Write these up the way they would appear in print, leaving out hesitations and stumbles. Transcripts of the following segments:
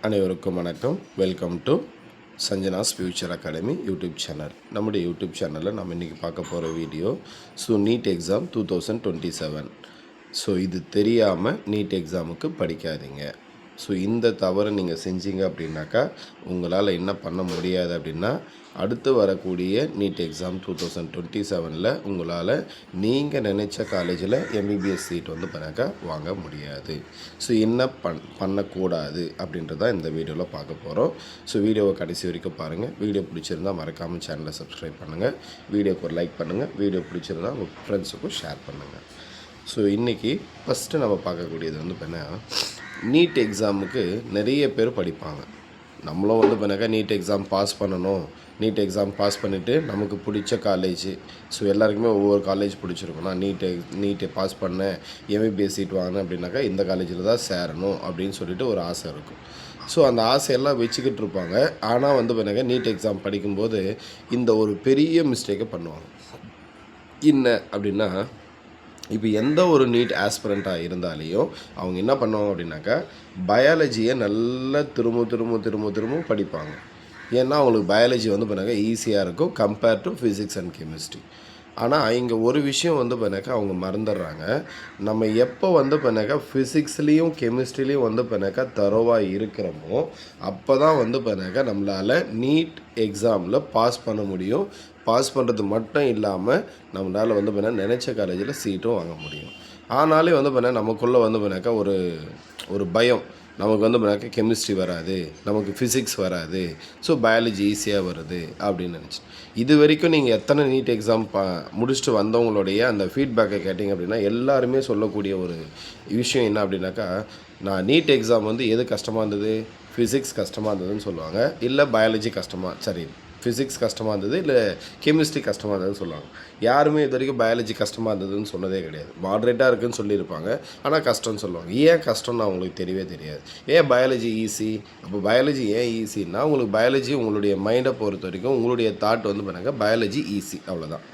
அனைவருக்கும் வணக்கம். Welcome to Sanjana's future academy YouTube channel. நம்முடைய யூடியூப் சேனலில் நம்ம இன்றைக்கி பார்க்க போகிற வீடியோ நீட் எக்ஸாம் 2027. இது தெரியாமல் நீட் எக்ஸாமுக்கு படிக்காதீங்க. இந்த தவறை நீங்கள் செஞ்சீங்க அப்படின்னாக்கா உங்களால் என்ன பண்ண முடியாது அப்படின்னா, அடுத்து வரக்கூடிய நீட் எக்ஸாம் 2027 உங்களால் நீங்கள் நினச்ச காலேஜில் எம்பிபிஎஸ் சீட் பண்ணாக்கா வாங்க முடியாது. என்ன பண்ணக்கூடாது அப்படின்றதான் இந்த வீடியோவில் பார்க்க போகிறோம். வீடியோவை கடைசி வரைக்கும் பாருங்கள். வீடியோ பிடிச்சிருந்தால் மறக்காமல் சேனலை சப்ஸ்கிரைப் பண்ணுங்கள். வீடியோக்கு ஒரு லைக் பண்ணுங்கள். வீடியோ பிடிச்சிருந்தால் உங்கள் ஃப்ரெண்ட்ஸுக்கும் ஷேர் பண்ணுங்கள். இன்றைக்கி ஃபஸ்ட்டு நம்ம பார்க்கக்கூடியது பார்த்தீங்கன்னா, நீட் எக்ஸாமுக்கு நிறைய பேர் படிப்பாங்க. நம்மளும் பண்ணாக்கா நீட் எக்ஸாம் பாஸ் பண்ணணும். நீட் எக்ஸாம் பாஸ் பண்ணிவிட்டு நமக்கு பிடிச்ச காலேஜ், எல்லாருக்குமே ஒவ்வொரு காலேஜ் பிடிச்சிருக்கும். நான் நீட்டை பாஸ் பண்ணேன், எம்பிபிஎஸ் சீட் வாங்கினேன் அப்படின்னாக்கா இந்த காலேஜில் தான் சேரணும் அப்படின்னு சொல்லிட்டு ஒரு ஆசை இருக்கும். அந்த ஆசையெல்லாம் வச்சுக்கிட்டு இருப்பாங்க. ஆனால் பண்ணாக்கா நீட் எக்ஸாம் படிக்கும்போது இந்த ஒரு பெரிய மிஸ்டேக்கை பண்ணுவாங்க. என்ன அப்படின்னா, இப்போ எந்த ஒரு நீட் ஆஸ்பிரண்ட்டாக இருந்தாலையும் அவங்க என்ன பண்ணுவாங்க அப்படின்னாக்கா, பயாலஜியை நல்லா திரும்ப படிப்பாங்க. ஏன்னா அவங்களுக்கு பயாலஜி பண்ணாக்கா ஈஸியாக இருக்கும் compare to physics and chemistry. ஆனால் இங்கே ஒரு விஷயம் பண்ணாக்கா அவங்க மறந்துடுறாங்க. நம்ம எப்போ பண்ணாக்கா ஃபிசிக்ஸ்லேயும் கெமிஸ்ட்ரிலையும் பண்ணாக்கா தரோவாக இருக்கிறோமோ அப்போ தான் பண்ணாக்கா நம்மளால் நீட் எக்ஸாமில் பாஸ் பண்ண முடியும். பாஸ் பண்ணுறது மட்டும் இல்லாமல் நம்மளால் பண்ணால் நினச்ச காலேஜில் சீட்டும் வாங்க முடியும். ஆனாலே பண்ணால் நமக்குள்ளே பண்ணாக்கா ஒரு பயம். நமக்கு பண்ணாக்கா கெமிஸ்ட்ரி வராது, நமக்கு ஃபிசிக்ஸ் வராது, பயாலஜி ஈஸியாக வருது அப்படின்னு நினச்சி. இது வரைக்கும் நீங்கள் எத்தனை நீட் எக்ஸாம் முடிச்சுட்டு வந்தவங்களுடைய அந்த ஃபீட்பேக்கை கேட்டிங்க அப்படின்னா எல்லாருமே சொல்லக்கூடிய ஒரு விஷயம் என்ன அப்படின்னாக்கா, நான் நீட் எக்ஸாம் எது கஷ்டமாக இருந்தது, ஃபிசிக்ஸ் கஷ்டமாக இருந்ததுன்னு சொல்லுவாங்க. இல்லை பயாலஜி ஃபிசிக்ஸ் கஷ்டமாக இருந்தது, இல்லை கெமிஸ்ட்ரி கஷ்டமாக இருந்ததுன்னு சொல்லுவாங்க. யாருமே இது வரைக்கும் பயாலஜி கஷ்டமாக இருந்ததுன்னு சொன்னதே கிடையாது. மாட்ரேட்டாக இருக்குதுன்னு சொல்லியிருப்பாங்க, ஆனால் கஷ்டம்னு சொல்லுவாங்க. ஏன் கஷ்டம்னு அவங்களுக்கு தெரியவே தெரியாது. ஏன் பயாலஜி ஈஸி? அப்போ பயாலஜி ஏன் ஈஸின்னா, உங்களுக்கு பயாலஜி உங்களுடைய மைண்டை பொறுத்த வரைக்கும் உங்களுடைய தாட் பண்ணாங்க பயாலஜி ஈஸி, அவ்வளோதான்.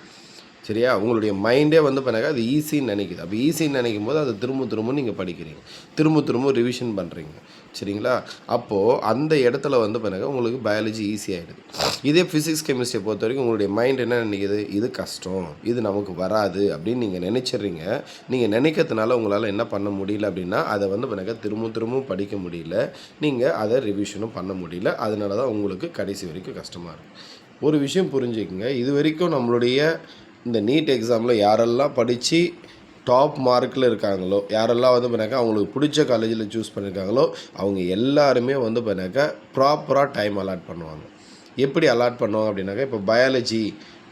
சரியா? உங்களுடைய மைண்டே பண்ணாங்க அது ஈஸின்னு நினைக்குது. அப்போ ஈஸின்னு நினைக்கும் போது அதை திரும்ப நீங்கள் படிக்கிறீங்க, திரும்ப ரிவிஷன் பண்ணுறீங்க. சரிங்களா? அப்போது அந்த இடத்துல பண்ணாங்க உங்களுக்கு பயாலஜி ஈஸியாகிடுது. இதே ஃபிசிக்ஸ் கெமிஸ்ட்ரியை பொறுத்த வரைக்கும் உங்களுடைய மைண்ட் என்ன நினைக்கிது, இது கஷ்டம், இது நமக்கு வராது அப்படின்னு நீங்கள் நினச்சிட்றீங்க. நீங்கள் நினைக்கிறதுனால உங்களால் என்ன பண்ண முடியல அப்படின்னா, அதை பண்ணாங்க திரும்ப படிக்க முடியல, நீங்கள் அதை ரிவிஷனும் பண்ண முடியல. அதனால தான் உங்களுக்கு கடைசி வரைக்கும் கஷ்டமாக இருக்குது. ஒரு விஷயம் புரிஞ்சுக்கங்க, இது வரைக்கும் நம்மளுடைய இந்த நீட் எக்ஸாமில் யாரெல்லாம் படித்து டாப் மார்க்கில் இருக்காங்களோ, யாரெல்லாம் பண்ணாக்கா அவங்களுக்கு பிடிச்ச காலேஜில் சூஸ் பண்ணியிருக்காங்களோ, அவங்க எல்லாருமே பண்ணாக்கா ப்ராப்பராக டைம் அலாட் பண்ணுவாங்க. எப்படி அலாட் பண்ணுவாங்க அப்படின்னாக்கா, இப்போ பயாலஜி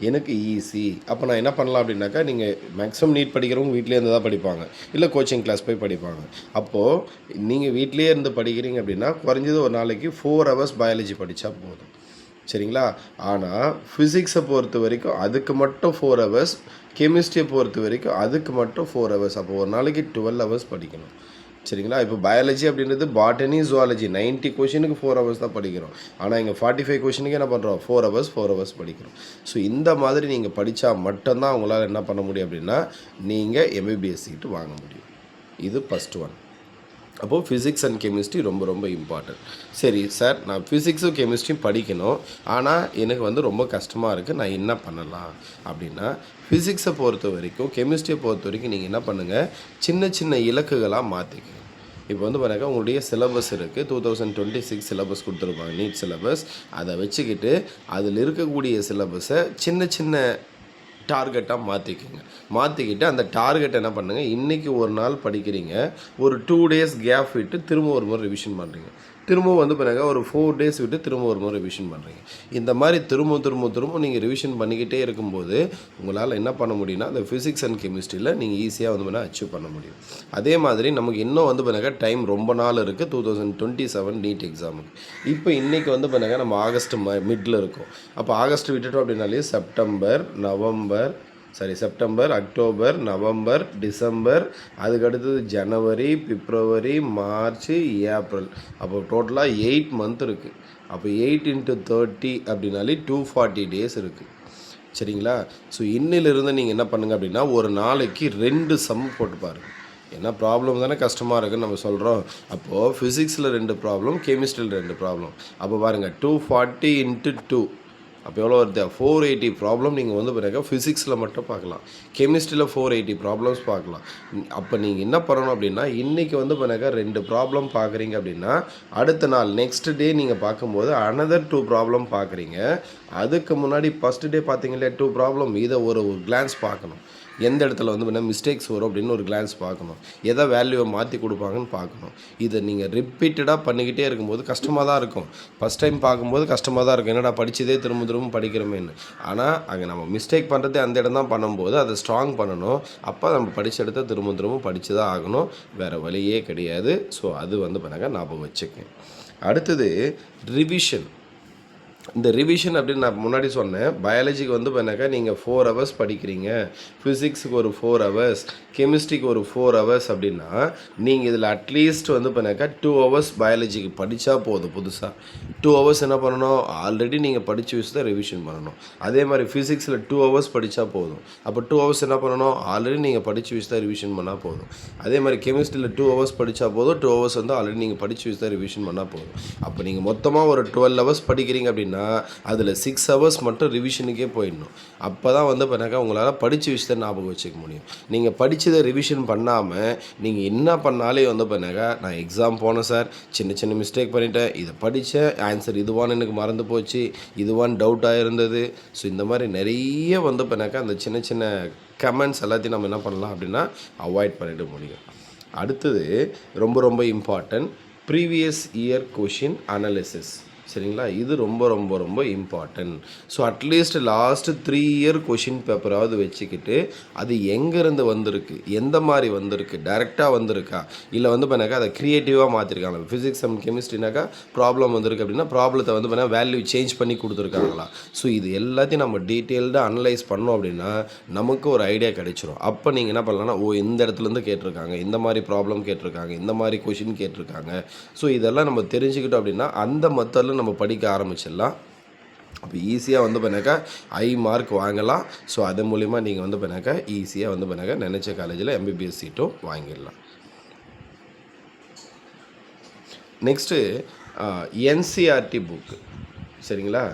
எனக்கு ஈஸி, அப்போ நான் என்ன பண்ணலாம் அப்படின்னாக்கா, நீங்கள் மேக்ஸிமம் நீட் படிக்கிறவங்க வீட்டிலே இருந்து தான் படிப்பாங்க, இல்லை கோச்சிங் கிளாஸ் போய் படிப்பாங்க. அப்போது நீங்கள் வீட்டிலே இருந்து படிக்கிறீங்க அப்படின்னா குறைஞ்சது ஒரு நாளைக்கு 4 hours பயாலஜி படித்தா போதும். சரிங்களா? ஆனால் ஃபிசிக்ஸை பொறுத்த வரைக்கும் அதுக்கு மட்டும் 4 hours, கெமிஸ்ட்ரியை பொறுத்த வரைக்கும் அதுக்கு மட்டும் 4 hours. அப்போ ஒரு நாளைக்கு 12 hours படிக்கணும். சரிங்களா? இப்போ பயாலஜி அப்படின்றது பாட்டனி, ஜுவாலஜி 90 கொஷினுக்கு 4 hours தான் படிக்கிறோம். ஆனால் இங்கே 45 கொஷினுக்கு என்ன பண்ணுறோம், 4 hours படிக்கிறோம். இந்த மாதிரி நீங்கள் படித்தா மட்டும்தான் உங்களால் என்ன பண்ண முடியும் அப்படின்னா, நீங்கள் எம்பிபிஎஸ் சீட்டு வாங்க முடியும். இது ஃபஸ்ட் ஒன். அப்போது ஃபிசிக்ஸ் அண்ட் கெமிஸ்ட்ரி ரொம்ப இம்பார்ட்டன்ட். சரி சார், நான் ஃபிசிக்ஸும் கெமிஸ்ட்ரியும் படிக்கணும், ஆனால் எனக்கு ரொம்ப கஷ்டமாக இருக்குது, நான் என்ன பண்ணலாம் அப்படின்னா, ஃபிசிக்ஸை பொறுத்த வரைக்கும் கெமிஸ்ட்ரியை பொறுத்த வரைக்கும் நீங்கள் என்ன பண்ணுங்கள், சின்ன இலக்குகளாக மாற்றிக்கங்க. இப்போ பண்ணாக்கா உங்களுடைய சிலபஸ் இருக்குது, 2026 சிலபஸ் கொடுத்துருப்பாங்க, நீட் சிலபஸ். அதை வச்சுக்கிட்டு அதில் இருக்கக்கூடிய சிலபஸை சின்ன டார்கெட்டாக மாற்றிக்கிட்டு அந்த டார்கெட் என்ன பண்ணுங்கள், இன்றைக்கி ஒரு நாள் படிக்கிறீங்க, ஒரு 2 days கேப் விட்டு திரும்ப ஒரு முறை ரிவிஷன் பண்ணுறீங்க, திரும்ப பண்ணாங்க ஒரு 4 days விட்டு திரும்ப ஒரு முறை ரிவிஷன் பண்ணுறீங்க. இந்த மாதிரி திரும்ப நீங்கள் ரிவிஷன் பண்ணிக்கிட்டே இருக்கும்போது உங்களால் என்ன பண்ண முடியும்னா, அந்த ஃபிசிக்ஸ் அண்ட் கெமிஸ்ட்ரியில் நீங்கள் ஈஸியாக பண்ணால் அச்சீவ் பண்ண முடியும். அதே மாதிரி நமக்கு இன்னும் பண்ணாங்க டைம் ரொம்ப நாள் இருக்குது 2027 நீட் எக்ஸாமுக்கு. இப்போ இன்றைக்கி பண்ணாங்க நம்ம ஆகஸ்ட் மிடில் இருக்கும். அப்போ ஆகஸ்ட் விட்டுட்டோம் அப்படின்னாலே செப்டம்பர், அக்டோபர், நவம்பர், டிசம்பர், அதுக்கடுத்தது ஜனவரி, பிப்ரவரி, மார்ச், ஏப்ரல். அப்போ டோட்டலாக 8 month இருக்குது. அப்போ 8 into 30 அப்படின்னாலே 240 days இருக்குது. சரிங்களா? இன்னிலிருந்து நீங்கள் என்ன பண்ணுங்கள் அப்படின்னா, ஒரு நாளைக்கு 2 சம் போட்டு பாருங்கள். ஏன்னா ப்ராப்ளம் தானே கஷ்டமாக இருக்குன்னு நம்ம சொல்கிறோம். அப்போது ஃபிசிக்ஸில் 2 ப்ராப்ளம், கெமிஸ்ட்ரியில் 2 ப்ராப்ளம். அப்போ பாருங்கள் 240 × 2 அப்போ எவ்வளோ வருது? 480 ப்ராப்ளம் நீங்கள் வந்து பிறகு ஃபிசிக்ஸில் மட்டும் பார்க்கலாம். கெமிஸ்ட்ரியில் 480 ப்ராப்ளம்ஸ் பார்க்கலாம். அப்போ நீங்கள் என்ன பண்ணணும் அப்படின்னா, இன்றைக்கி வந்து பிறகு 2 ப்ராப்ளம் பார்க்குறீங்க அப்படின்னா, அடுத்த நாள் நெக்ஸ்ட் டே நீங்கள் பார்க்கும்போது அனதர் 2 ப்ராப்ளம் பார்க்குறீங்க. அதுக்கு முன்னாடி ஃபஸ்ட்டு டே பார்த்தீங்களே 2 ப்ராப்ளம், இதை ஒரு கிளான்ஸ் பார்க்கணும். எந்த இடத்துல வந்து என்ன மிஸ்டேக்ஸ் வரும் அப்படின்னு ஒரு கிளான்ஸ் பார்க்கணும். எதை வேல்யூவை மாற்றி கொடுப்பாங்கன்னு பார்க்கணும். இதை நீங்கள் ரிப்பீட்டடாக பண்ணிக்கிட்டே இருக்கும்போது கஷ்டமாக தான் இருக்கும். ஃபஸ்ட் டைம் பார்க்கும்போது கஷ்டமாக தான் இருக்கும், என்னடா படித்ததே திரும்ப திரும்ப படிக்கிறோமேன்னு. ஆனால் அங்கே நம்ம மிஸ்டேக் பண்ணுறதே அந்த இடம் தான் பண்ணும்போது அதை ஸ்ட்ராங் பண்ணணும். அப்போ நம்ம படித்த இடத்த திரும்ப திரும்ப படித்து தான் ஆகணும், வேறு வழியே கிடையாது. ஸோ அது வந்து பண்ணாங்க ஞாபகம் வச்சுக்கேன். அடுத்தது ரிவிஷன். இந்த ரிவிஷன் அப்படின்னு நான் முன்னாடி சொன்னேன். பயாலஜிக்கு வந்து பண்ணாக்கா நீங்கள் 4 ஹவர்ஸ் படிக்கிறீங்க, ஃபிசிக்ஸுக்கு ஒரு 4 ஹவர்ஸ், கெமிஸ்ட்ரிக்கு ஒரு 4 ஹவர்ஸ் அப்படின்னா நீங்கள் இதில் அட்லீஸ்ட் வந்து பண்ணாக்கா 2 ஹவர்ஸ் பயாலஜிக்கு படித்தா போதும். புதுசாக 2 ஹவர்ஸ் என்ன பண்ணணும்? ஆல்ரெடி நீங்கள் படித்த விஷயத்தை ரிவிஷன் பண்ணணும். அதே மாதிரி ஃபிசிக்ஸில் 2 ஹவர்ஸ் படித்தா போதும். அப்போ 2 ஹவர்ஸ் என்ன பண்ணணும்? ஆல்ரெடி நீங்கள் படித்த விஷயத்தை ரிவிஷன் பண்ணால் போதும். அதே மாதிரி கெமிஸ்ட்ரியில் 2 ஹவர்ஸ் படித்தா போதும். 2 ஹவர்ஸ் வந்து ஆல்ரெடி நீங்கள் படித்த விஷயத்தை ரிவிஷன் பண்ணால் போதும். அப்போ நீங்கள் மொத்தமாக ஒரு 12 ஹவர்ஸ் படிக்கிறீங்க அப்படின்னா அதில் 6 ஹவர்ஸ் மட்டும் ரிவிஷனுக்கே போயிடணும். அப்போ தான் வந்து பண்ணாக்கா உங்களால் படித்த விஷயத்தை ஞாபகம் வச்சுக்க முடியும். நீங்கள் படித்ததை ரிவிஷன் பண்ணாமல் நீங்கள் என்ன பண்ணாலே வந்து பண்ணாக்கா, நான் எக்ஸாம் போனேன் சார், சின்ன சின்ன மிஸ்டேக் பண்ணிட்டேன், இதை படித்தேன், ஆன்சர் இதுவான்னு எனக்கு மறந்து போச்சு, இதுவான்னு டவுட்டாக இருந்தது. ஸோ இந்த மாதிரி நிறைய வந்து பண்ணாக்கா அந்த சின்ன சின்ன கமெண்ட்ஸ் எல்லாத்தையும் நம்ம என்ன பண்ணலாம் அப்படின்னா அவாய்ட் பண்ணிட முடியும். அடுத்தது ரொம்ப ரொம்ப important, previous year question analysis. சரிங்களா? இது ரொம்ப ரொம்ப ரொம்ப important. So at least last 3 year question பேப்பராவது வச்சுக்கிட்டு அது எங்கேருந்து வந்திருக்கு, எந்த மாதிரி வந்திருக்கு, டைரெக்டாக வந்திருக்கா, இல்லை வந்து பண்ணாக்கா அதை க்ரியேட்டிவாக மாற்றிருக்காங்க. ஃபிசிக்ஸ் அண்ட் கெமிஸ்ட்ரினாக்கா ப்ராப்ளம் வந்திருக்கு அப்படின்னா ப்ராப்ளத்தை வந்து பண்ணால் வேல்யூ சேஞ்ச் பண்ணி கொடுத்துருக்காங்களா. ஸோ இது எல்லாத்தையும் நம்ம டீட்டெயில்டாக அனலைஸ் பண்ணோம் அப்படின்னா நமக்கு ஒரு ஐடியா கிடைச்சிரும். அப்போ நீங்கள் என்ன பண்ணலாம்னா, இந்த இடத்துலேருந்து கேட்டிருக்காங்க, இந்த மாதிரி ப்ராப்ளம் கேட்டிருக்காங்க, இந்த மாதிரி கொஷின் கேட்டிருக்காங்க. ஸோ இதெல்லாம் நம்ம தெரிஞ்சுக்கிட்டோம் அப்படின்னா அந்த மெத்தடில் நம்ம படிக்க ஆரம்பிச்சிடலாம். அப்போ ஈஸியாக வந்து பண்ணாக்கா மார்க் வாங்கலாம். ஸோ அது மூலிமா நீங்கள் வந்து பண்ணாக்கா ஈஸியாக வந்து பண்ணாக்கா நினச்ச காலேஜில் எம்பிபிஎஸ் சீட்டும் வாங்கிடலாம். Next NCERT book. சரிங்களா?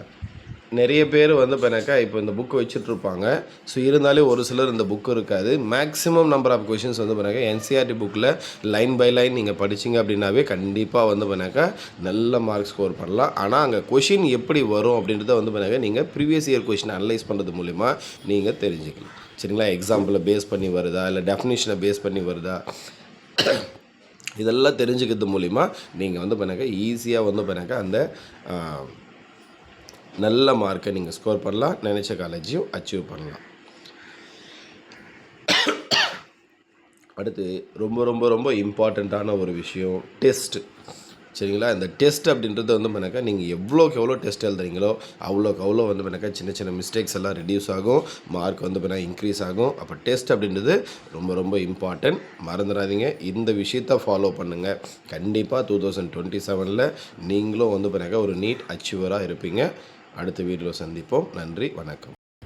நிறைய பேர் வந்து பண்ணாக்கா இப்போ இந்த புக்கு வச்சுட்ருப்பாங்க. ஸோ இருந்தாலே ஒரு சிலர் இந்த புக்கு இருக்காது. மேக்ஸிமம் நம்பர் ஆஃப் கொஷின்ஸ் வந்து பண்ணாக்கா என்சிஆர்டி புக்கில் லைன் பை லைன் நீங்கள் படிச்சிங்க அப்படின்னாவே கண்டிப்பாக வந்து பண்ணாக்கா நல்ல மார்க் ஸ்கோர் பண்ணலாம். ஆனால் அங்கே கொஷின் எப்படி வரும் அப்படின்றத வந்து பண்ணாக்கா நீங்கள் ப்ரீவியஸ் இயர் கொஷின் அனலைஸ் பண்ணுறது மூலிமா நீங்கள் தெரிஞ்சுக்கலாம். சரிங்களா? எக்ஸாம்பிளை பேஸ் பண்ணி வருதா, இல்லை டெஃபினிஷனை பேஸ் பண்ணி வருதா, இதெல்லாம் தெரிஞ்சுக்கிறது மூலிமா நீங்கள் வந்து பண்ணாக்கா ஈஸியாக வந்து பண்ணாக்கா அந்த நல்ல மார்க்கை நீங்கள் ஸ்கோர் பண்ணலாம், நினச்ச காலேஜையும் அச்சீவ் பண்ணலாம். அடுத்து ரொம்ப ரொம்ப ரொம்ப இம்பார்ட்டண்ட்டான ஒரு விஷயம் டெஸ்ட்டு. சரிங்களா? இந்த டெஸ்ட் அப்படின்றது வந்து பண்ணாக்கா நீங்கள் எவ்வளோக்கு எவ்வளோ டெஸ்ட் எழுதுறீங்களோ அவ்வளோக்கு அவ்வளோ வந்து பண்ணாக்கா சின்ன சின்ன மிஸ்டேக்ஸ் எல்லாம் ரெடியூஸ் ஆகும், மார்க் வந்து பண்ணால் இன்க்ரீஸ் ஆகும். அப்போ டெஸ்ட் அப்படின்றது ரொம்ப ரொம்ப இம்பார்ட்டன்ட், மறந்துடாதீங்க. இந்த விஷயத்தை ஃபாலோ பண்ணுங்கள். கண்டிப்பாக 2027 நீங்களும் வந்து பண்ணாக்கா ஒரு நீட் அச்சீவராக இருப்பீங்க. அடுத்த வீடியோவில் சந்திப்போம். நன்றி, வணக்கம்.